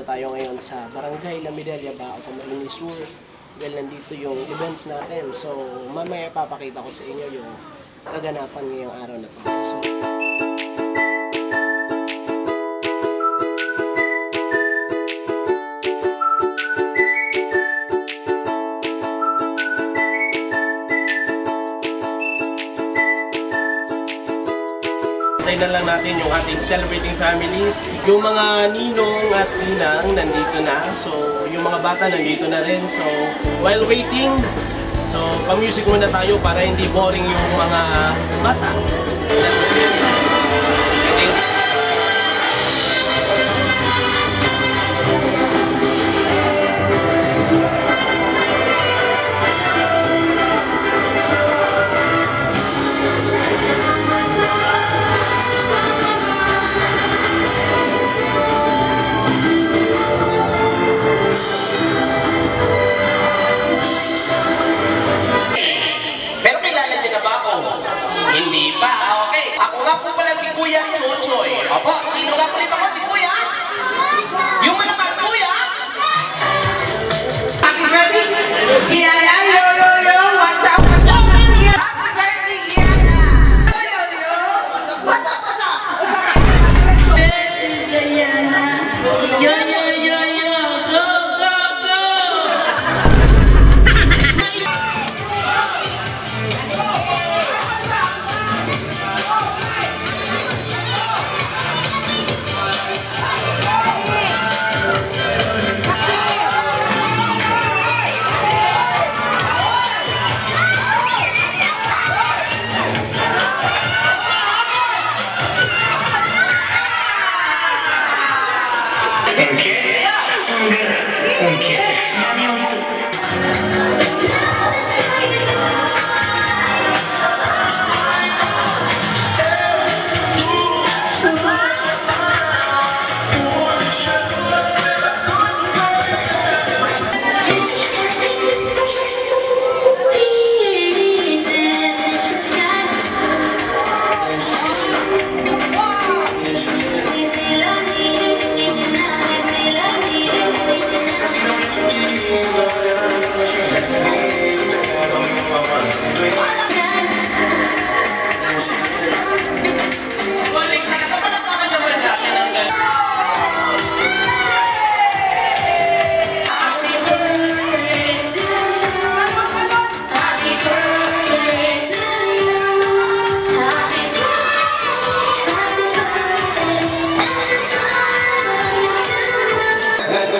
tayo ngayon sa Barangay La Medalla, Bao, Camarines Sur. Dahil nandito yung event natin. So, mamaya papakita ko sa inyo yung kaganapan ngayong araw na to. So, na lang natin yung ating celebrating families. Yung mga ninong at ninang nandito na. So, yung mga bata nandito na rin. So, while waiting, so, pa-music muna tayo para hindi boring yung mga bata. Hindi pa. Okay. Ako nga po pala si Kuya Chochoy. Opo, sino nga ulit ako? Si Kuya? Yung malakas, Kuya? Happy birthday, Gianna! Yo, yo, yo! What's up, what's up? Happy birthday, Gianna! Yo, yo, yo! What's up, what's up? Gianna! Yo, yo, yo, yo! Go, go, go!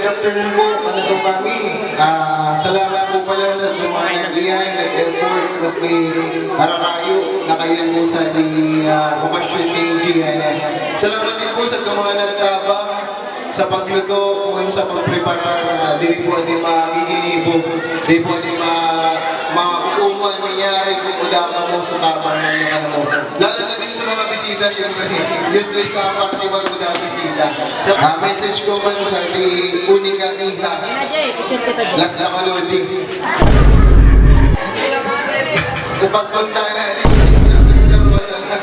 Afternoon po, Manatong Family. Salamat po pala sa mga nag-iyan, nag-effort, maski ararayo na kayo po sa okasyon ni Gianna. Salamat din po sa mga nagtaba sa pagluto, kung sa pagprepara, dili po di magiginibo, di po di makukuman nangyari kung udama mo sa tama ng ano mo. Lalo na din sa mga bisita, useless sa paktiwag mo na bisita. Message ko man sa di unika iha. Last na kalodi. Kapag punta na, sa pinagdarosa sa...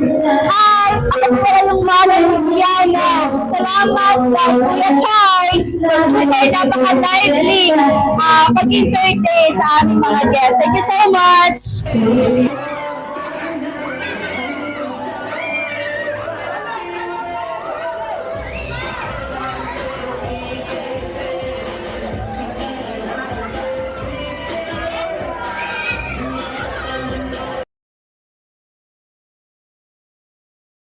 Hi! Ako po yung mother ni Gianna. Salamat kay Kuya Charles sa super napaka-lively pag-entertain sa aming mga guests. Thank you so much!